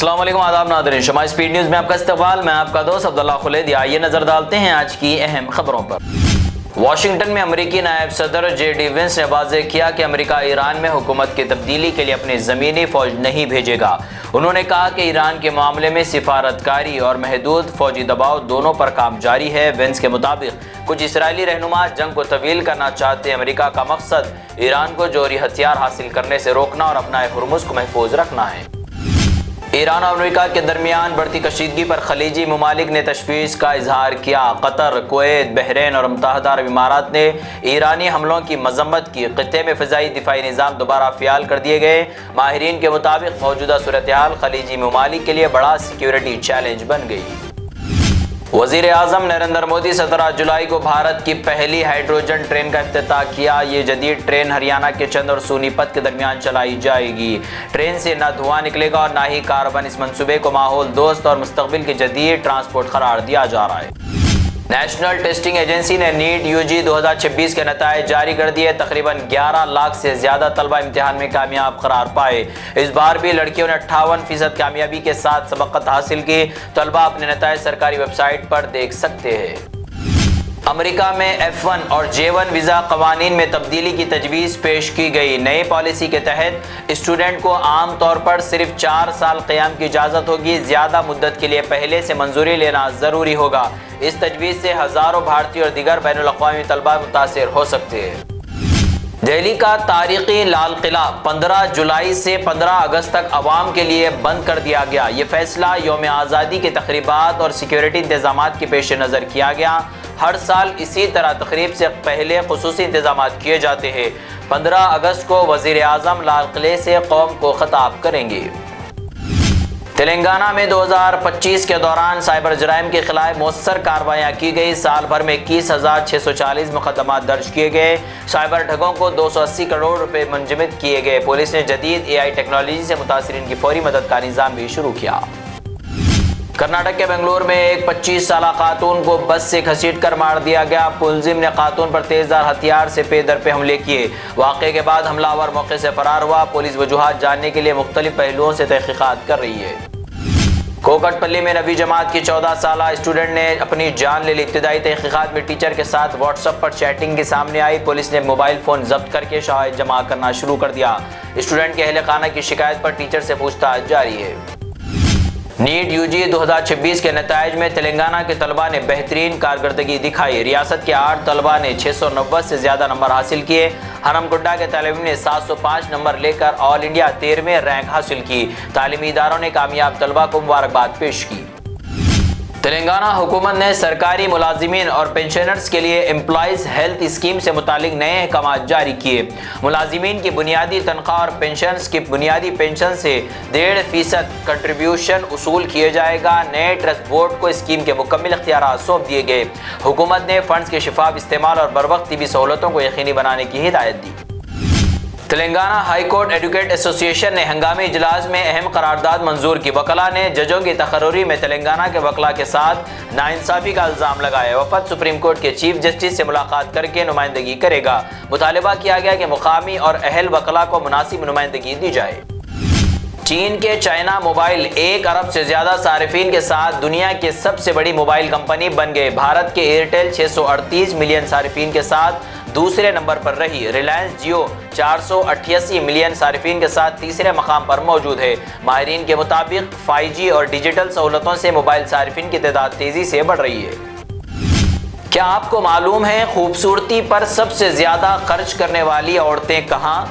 السلام علیکم، آداب ناظرین، شمع سپیڈ نیوز میں آپ کا استقبال۔ میں آپ کا دوست عبداللہ خلیدی۔ آئیے نظر ڈالتے ہیں آج کی اہم خبروں پر۔ واشنگٹن میں امریکی نائب صدر جے ڈی وینس نے واضح کیا کہ امریکہ ایران میں حکومت کی تبدیلی کے لیے اپنی زمینی فوج نہیں بھیجے گا۔ انہوں نے کہا کہ ایران کے معاملے میں سفارتکاری اور محدود فوجی دباؤ دونوں پر کام جاری ہے۔ وینس کے مطابق کچھ اسرائیلی رہنما جنگ کو طویل کرنا چاہتے ہیں۔ امریکہ کا مقصد ایران کو جوہری ہتھیار حاصل کرنے سے روکنا اور اپنا ہرمز کو محفوظ رکھنا ہے۔ ایران اور امریکہ کے درمیان بڑھتی کشیدگی پر خلیجی ممالک نے تشویش کا اظہار کیا۔ قطر، کویت، بحرین اور متحدہ عرب امارات نے ایرانی حملوں کی مذمت کی۔ خطے میں فضائی دفاعی نظام دوبارہ فعال کر دیے گئے۔ ماہرین کے مطابق موجودہ صورتحال خلیجی ممالک کے لیے بڑا سیکیورٹی چیلنج بن گئی۔ وزیر اعظم نریندر مودی 17 جولائی کو بھارت کی پہلی ہائیڈروجن ٹرین کا افتتاح کیا۔ یہ جدید ٹرین ہریانہ کے چند اور سونی پت کے درمیان چلائی جائے گی۔ ٹرین سے نہ دھواں نکلے گا اور نہ ہی کاربن۔ اس منصوبے کو ماحول دوست اور مستقبل کے جدید ٹرانسپورٹ قرار دیا جا رہا ہے۔ نیشنل ٹیسٹنگ ایجنسی نے نیٹ یو جی 2026 کے نتائج جاری کر دیے۔ تقریباً 11 لاکھ سے زیادہ طلبہ امتحان میں کامیاب قرار پائے۔ اس بار بھی لڑکیوں نے 58% کامیابی کے ساتھ سبقت حاصل کی۔ طلبہ اپنے نتائج سرکاری ویب سائٹ پر دیکھ سکتے ہیں۔ امریکہ میں F1 اور J1 ویزا قوانین میں تبدیلی کی تجویز پیش کی گئی۔ نئی پالیسی کے تحت اسٹوڈنٹ کو عام طور پر صرف 4 سال قیام کی اجازت ہوگی۔ زیادہ مدت کے لیے پہلے سے منظوری لینا ضروری ہوگا۔ اس تجویز سے ہزاروں بھارتی اور دیگر بین الاقوامی طلبہ متاثر ہو سکتے ہیں۔ دہلی کا تاریخی لال قلعہ 15 جولائی سے 15 اگست تک عوام کے لیے بند کر دیا گیا۔ یہ فیصلہ یوم آزادی کی تقریبات اور سیکیورٹی انتظامات کے پیش نظر کیا گیا۔ ہر سال اسی طرح تقریب سے پہلے خصوصی انتظامات کیے جاتے ہیں۔ 15 اگست کو وزیر اعظم لال قلعے سے قوم کو خطاب کریں گے۔ تلنگانہ میں 2025 کے دوران سائبر جرائم کے خلاف مؤثر کارروائیاں کی گئی۔ سال بھر میں 21,640 مقدمات درج کیے گئے۔ سائبر ٹھگوں کو 280 کروڑ روپے منجمد کیے گئے۔ پولیس نے جدید AI ٹیکنالوجی سے متاثرین کی فوری مدد کا نظام بھی شروع کیا۔ کرناٹک کے بنگلور میں ایک 25 سالہ خاتون کو بس سے گھسیٹ کر مار دیا گیا۔ ملزم نے خاتون پر تیزدھار ہتھیار سے پے در پہ حملے کیے۔ واقعے کے بعد حملہ آور موقع سے فرار ہوا۔ پولیس وجوہات جاننے کے لیے مختلف پہلوؤں سے تحقیقات کر رہی ہے۔ کوکٹ پلی میں 9ویں جماعت کی 14 سالہ اسٹوڈنٹ نے اپنی جان لے لی۔ ابتدائی تحقیقات میں ٹیچر کے ساتھ واٹس ایپ پر چیٹنگ کے سامنے آئی۔ پولیس نے موبائل فون ضبط کر کے شواہد جمع کرنا شروع کر دیا۔ اسٹوڈنٹ کے اہل خانہ کی شکایت پر ٹیچر سے پوچھ تاچھ جاری ہے۔ نیٹ یو جی 2026 کے نتائج میں تلنگانہ کے طلبہ نے بہترین کارکردگی دکھائی۔ ریاست کے 8 طلبہ نے 690 سے زیادہ نمبر حاصل کیے۔ ہنمکنڈا کے طالب علم نے 705 نمبر لے کر آل انڈیا 13ویں رینک حاصل کی۔ تعلیمی اداروں نے کامیاب طلبہ کو مبارکباد پیش کی۔ تلنگانہ حکومت نے سرکاری ملازمین اور پینشنرز کے لیے امپلائیز ہیلتھ اسکیم سے متعلق نئے احکامات جاری کیے۔ ملازمین کی بنیادی تنخواہ اور پینشنرز کی بنیادی پینشن سے 1.5% کنٹریبیوشن وصول کیے جائے گا۔ نئے ٹرسٹ بورڈ کو اسکیم کے مکمل اختیارات سونپ دیے گئے۔ حکومت نے فنڈز کے شفاف استعمال اور بروقت طبی سہولتوں کو یقینی بنانے کی ہدایت دی۔ تلنگانہ ہائی کورٹ ایڈوکیٹ ایسوسی ایشن نے ہنگامی اجلاس میں اہم قرارداد منظور کی۔ وکلاء نے ججوں کی تقرری میں تلنگانہ کے وکلاء کے ساتھ ناانصافی کا الزام لگایا۔ وفد سپریم کورٹ کے چیف جسٹس سے ملاقات کر کے نمائندگی کرے گا۔ مطالبہ کیا گیا کہ مقامی اور اہل وکلاء کو مناسب نمائندگی دی جائے۔ چین کے چائنا موبائل 1 ارب سے زیادہ صارفین کے ساتھ دنیا کی سب سے بڑی موبائل کمپنی بن گئے۔ بھارت کے ایئرٹیل 638 ملین صارفین کے ساتھ دوسرے نمبر پر رہی۔ ریلائنس جیو 488 ملین صارفین کے ساتھ تیسرے مقام پر موجود ہے۔ ماہرین کے مطابق 5G اور ڈیجیٹل سہولتوں سے موبائل صارفین کی تعداد تیزی سے بڑھ رہی ہے۔ کیا آپ کو معلوم ہے خوبصورتی پر سب سے زیادہ خرچ کرنے والی عورتیں کہاں؟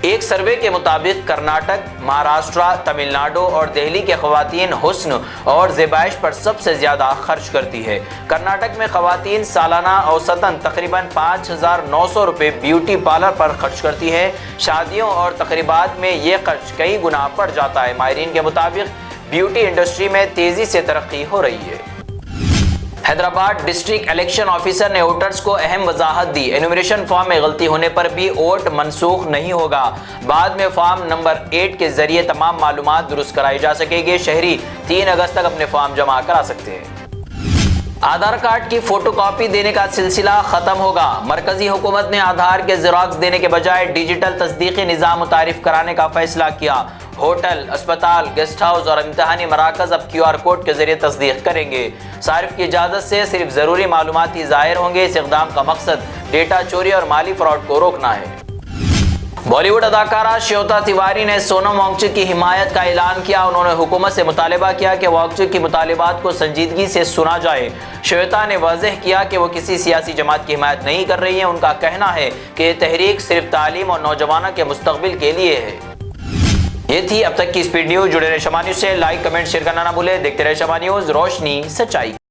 ایک سروے کے مطابق کرناٹک، مہاراشٹر، تمل ناڈو اور دہلی کے خواتین حسن اور زیبائش پر سب سے زیادہ خرچ کرتی ہے۔ کرناٹک میں خواتین سالانہ اوسطاً تقریباً 5,900 روپے بیوٹی پارلر پر خرچ کرتی ہے۔ شادیوں اور تقریبات میں یہ خرچ کئی گنا بڑھ جاتا ہے۔ ماہرین کے مطابق بیوٹی انڈسٹری میں تیزی سے ترقی ہو رہی ہے۔ حیدرآباد ڈسٹرکٹ الیکشن آفیسر نے ووٹرز کو اہم وضاحت دی۔ انومریشن فارم میں غلطی ہونے پر بھی ووٹ منسوخ نہیں ہوگا۔ بعد میں فارم نمبر 8 کے ذریعے تمام معلومات درست کرائی جا سکے گی۔ شہری 3 اگست تک اپنے فارم جمع کرا سکتے ہیں۔ آدھار کارڈ کی فوٹو کاپی دینے کا سلسلہ ختم ہوگا۔ مرکزی حکومت نے آدھار کے زیراکس دینے کے بجائے ڈیجیٹل تصدیقی نظام متعارف کرانے کا فیصلہ کیا۔ ہوٹل، اسپتال، گیسٹ ہاؤس اور امتحانی مراکز اب QR کوڈ کے ذریعے تصدیق کریں گے۔ صارف کی اجازت سے صرف ضروری معلوماتی ظاہر ہوں گے۔ اس اقدام کا مقصد ڈیٹا چوری اور مالی فراڈ کو روکنا ہے۔ بالی ووڈ اداکارہ شیوتا تیواری نے سونم وانگچک کی حمایت کا اعلان کیا۔ انہوں نے حکومت سے مطالبہ کیا کہ وانگچک کی مطالبات کو سنجیدگی سے سنا جائے۔ شیوتا نے واضح کیا کہ وہ کسی سیاسی جماعت کی حمایت نہیں کر رہی ہیں۔ ان کا کہنا ہے کہ یہ تحریک صرف تعلیم اور نوجوانوں کے مستقبل کے لیے ہے۔ یہ تھی اب تک کی اسپیڈ نیوز۔ جڑے رہے شمع نیوز سے، لائک، کمنٹ، شیئر کرنا نہ بھولیں۔ دیکھتے رہے شمع نیوز، روشنی سچائی۔